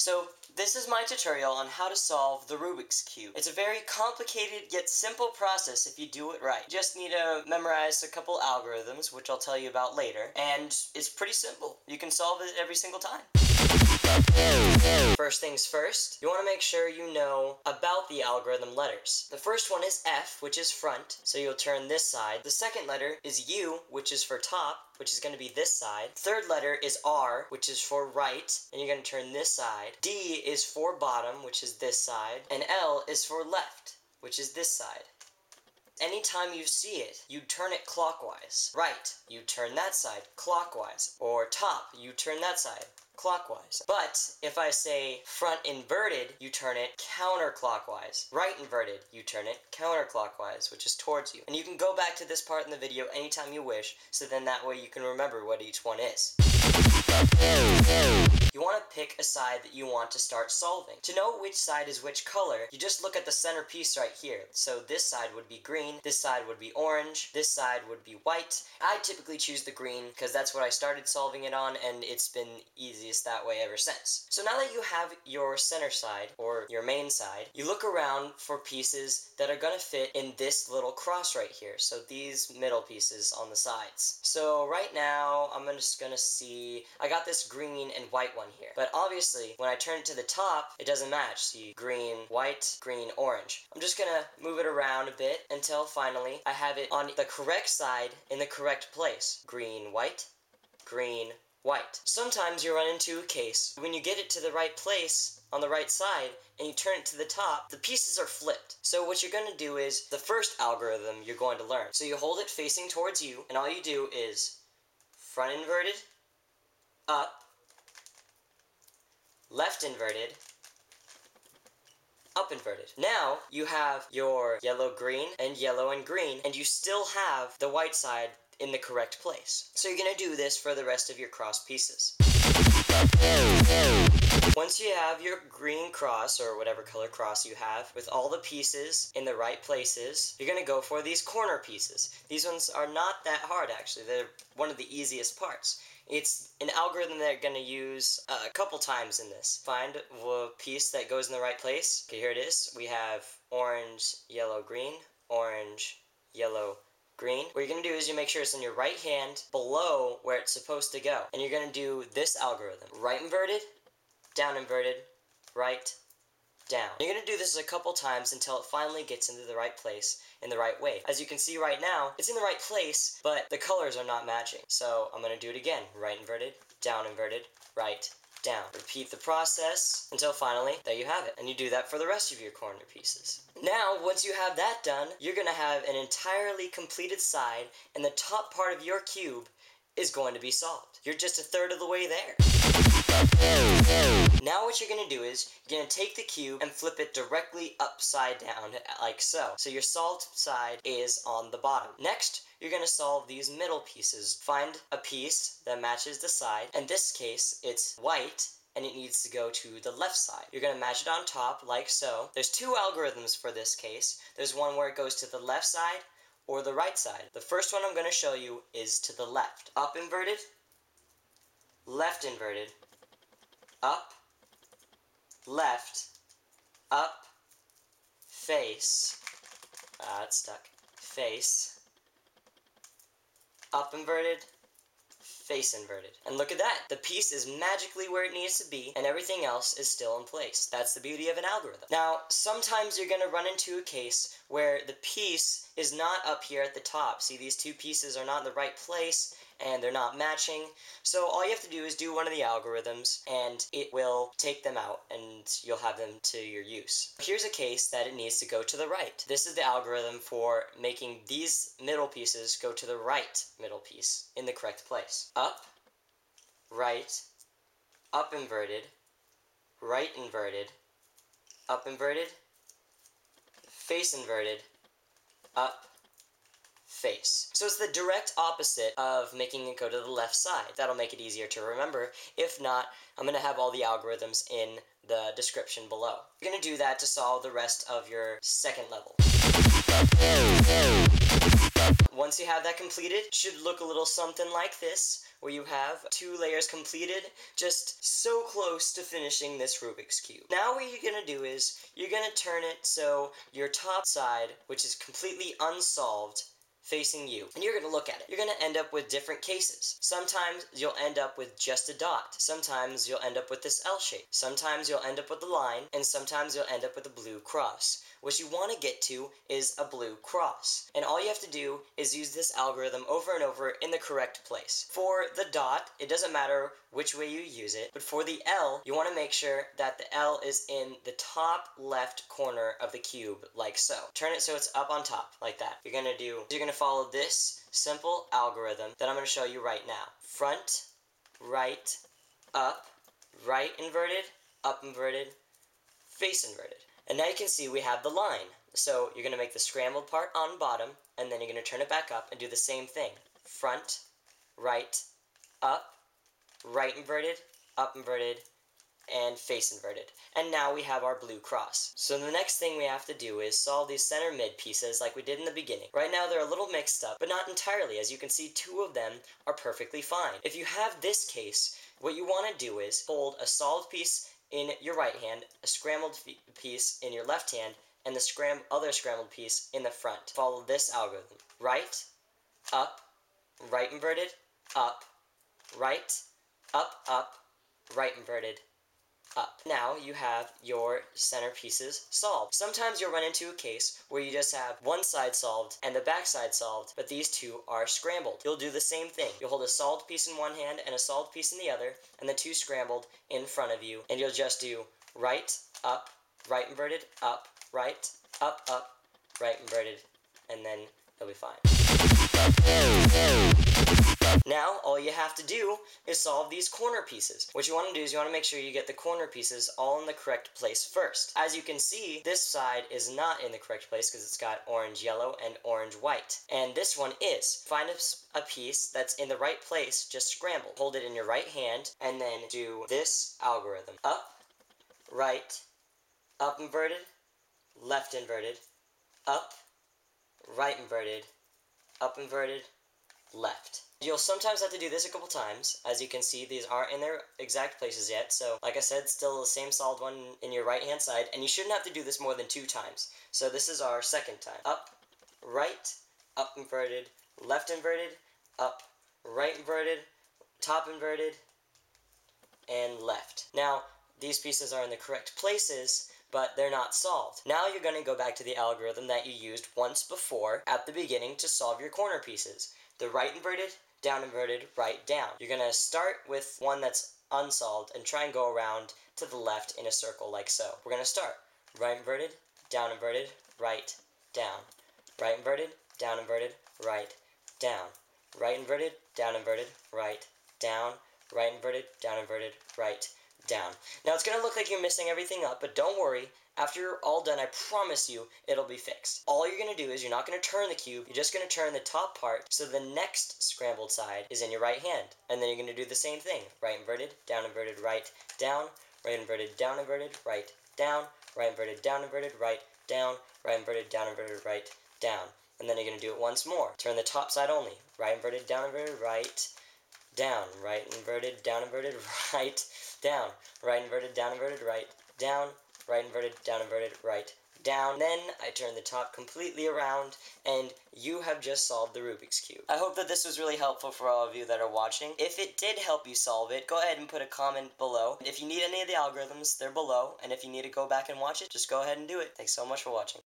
So this is my tutorial on how to solve the Rubik's Cube. It's a very complicated yet simple process if you do it right. You just need to memorize a couple algorithms, which I'll tell you about later, and it's pretty simple. You can solve it every single time. First things first, you want to make sure you know about the algorithm letters. The first one is F, which is front, so you'll turn this side. The second letter is U, which is for top, which is going to be this side. Third letter is R, which is for right, and you're going to turn this side. D is for bottom, which is this side. And L is for left, which is this side. Anytime you see it, you turn it clockwise. Right, you turn that side clockwise. Or top, you turn that side clockwise. But if I say front inverted, you turn it counterclockwise. Right inverted, you turn it counterclockwise, which is towards you. And you can go back to this part in the video anytime you wish, so then that way you can remember what each one is. You want to pick a side that you want to start solving. To know which side is which color, you just look at the center piece right here. So this side would be green, this side would be orange, this side would be white. I typically choose the green because that's what I started solving it on, and it's been easiest that way ever since. So now that you have your center side, or your main side, you look around for pieces that are going to fit in this little cross right here. So these middle pieces on the sides. So right now, I'm just going to see, I got this green and white one here. But obviously, when I turn it to the top, it doesn't match. See, green, white, green, orange. I'm just gonna move it around a bit until finally I have it on the correct side in the correct place. Green, white, green, white. Sometimes you run into a case when you get it to the right place on the right side and you turn it to the top, the pieces are flipped. So what you're going to do is the first algorithm you're going to learn. So you hold it facing towards you, and all you do is front inverted, up, left inverted, up inverted. Now you have your yellow green and yellow and green, and you still have the white side in the correct place. So you're going to do this for the rest of your cross pieces. Once you have your green cross, or whatever color cross you have, with all the pieces in the right places, you're going to go for these corner pieces. These ones are not that hard, actually. They're one of the easiest parts. It's an algorithm that you're going to use a couple times in this. Find a piece that goes in the right place. Okay, here it is. We have orange, yellow, green, orange, yellow, green. What you're going to do is you make sure it's in your right hand below where it's supposed to go. And you're going to do this algorithm. Right inverted, down inverted, right, down. You're going to do this a couple times until it finally gets into the right place in the right way. As you can see right now, it's in the right place, but the colors are not matching. So I'm going to do it again. Right inverted, down inverted, right, down. Repeat the process until finally, there you have it. And you do that for the rest of your corner pieces. Now, once you have that done, you're going to have an entirely completed side, and the top part of your cube is going to be solved. You're just a third of the way there. Now what you're going to do is, you're going to take the cube and flip it directly upside down, like so. So your solved side is on the bottom. Next, you're going to solve these middle pieces. Find a piece that matches the side. In this case, it's white, and it needs to go to the left side. You're going to match it on top, like so. There's two algorithms for this case. There's one where it goes to the left side, or the right side. The first one I'm going to show you is to the left. Up inverted, left inverted, up, left, up, face, it's stuck, face, up inverted, face inverted. And look at that, the piece is magically where it needs to be, and everything else is still in place. That's the beauty of an algorithm. Now, sometimes you're going to run into a case where the piece is not up here at the top. See, these two pieces are not in the right place, and they're not matching. So all you have to do is do one of the algorithms, and it will take them out, and you'll have them to your use. Here's a case that it needs to go to the right. This is the algorithm for making these middle pieces go to the right middle piece in the correct place. Up, right, up inverted, right inverted, up inverted, face inverted, up, face. So it's the direct opposite of making it go to the left side. That'll make it easier to remember. If not, I'm going to have all the algorithms in the description below. You're going to do that to solve the rest of your second level. Once you have that completed, it should look a little something like this, where you have 2 layers completed, just so close to finishing this Rubik's Cube. Now what you're going to do is, you're going to turn it so your top side, which is completely unsolved, facing you. And you're going to look at it. You're going to end up with different cases. Sometimes you'll end up with just a dot. Sometimes you'll end up with this L shape. Sometimes you'll end up with a line, and sometimes you'll end up with a blue cross. What you want to get to is a blue cross. And all you have to do is use this algorithm over and over in the correct place. For the dot, it doesn't matter which way you use it, but for the L, you want to make sure that the L is in the top left corner of the cube, like so. Turn it so it's up on top, like that. You're going to follow this simple algorithm that I'm going to show you right now. Front, right, up, right inverted, up inverted, face inverted. And now you can see we have the line. So you're going to make the scrambled part on bottom, and then you're going to turn it back up and do the same thing. Front, right, up, right inverted, up inverted, and face inverted. And now we have our blue cross. So the next thing we have to do is solve these center mid pieces like we did in the beginning. Right now they're a little mixed up, but not entirely. As you can see, 2 of them are perfectly fine. If you have this case, what you want to do is hold a solved piece in your right hand, a scrambled piece in your left hand, and the other scrambled piece in the front. Follow this algorithm. Right, up, right inverted, up, right, up, right inverted, up. Now you have your center pieces solved. Sometimes you'll run into a case where you just have one side solved and the back side solved, but these 2 are scrambled. You'll do the same thing. You'll hold a solved piece in one hand and a solved piece in the other, and the 2 scrambled in front of you, and you'll just do right inverted, up, right inverted, and then you'll be fine. Now, all you have to do is solve these corner pieces. What you want to do is you want to make sure you get the corner pieces all in the correct place first. As you can see, this side is not in the correct place because it's got orange yellow and orange white. And this one is. Find a piece that's in the right place, just scramble. Hold it in your right hand, and then do this algorithm. Up inverted, left inverted, up, right inverted, up inverted, left. You'll sometimes have to do this a couple times. As you can see, these aren't in their exact places yet, so like I said, still the same solid one in your right hand side, and you shouldn't have to do this more than 2 times. So this is our second time. Up, right, up inverted, left inverted, up, right inverted, top inverted, and left. Now, these pieces are in the correct places, but they're not solved. Now you're going to go back to the algorithm that you used once before at the beginning to solve your corner pieces. The right inverted, down inverted, right down. You're going to start with one that's unsolved and try and go around to the left in a circle like so. We're going to start. Right inverted, down inverted, right, down. Right inverted, down inverted, right, down. Right inverted, down inverted, right, down. Right inverted, down inverted, right, down. Now it's going to look like you're messing everything up, but don't worry. After you're all done, I promise you, it'll be fixed. All you're going to do is you're not going to turn the cube, you're just going to turn the top part so the next scrambled side is in your right hand. And then you're going to do the same thing. Right inverted, down inverted, right, down. Right inverted, down inverted, right, down. Right inverted, down inverted, right, down. Right inverted, down inverted, right, down. And then you're going to do it once more. Turn the top side only. Right inverted, down inverted, right, down. Right inverted, down inverted, right, down. Right inverted, down inverted, right, down. Right inverted, down inverted, right, down. Then I turn the top completely around, and you have just solved the Rubik's Cube. I hope that this was really helpful for all of you that are watching. If it did help you solve it, go ahead and put a comment below. If you need any of the algorithms, they're below, and if you need to go back and watch it, just go ahead and do it. Thanks so much for watching.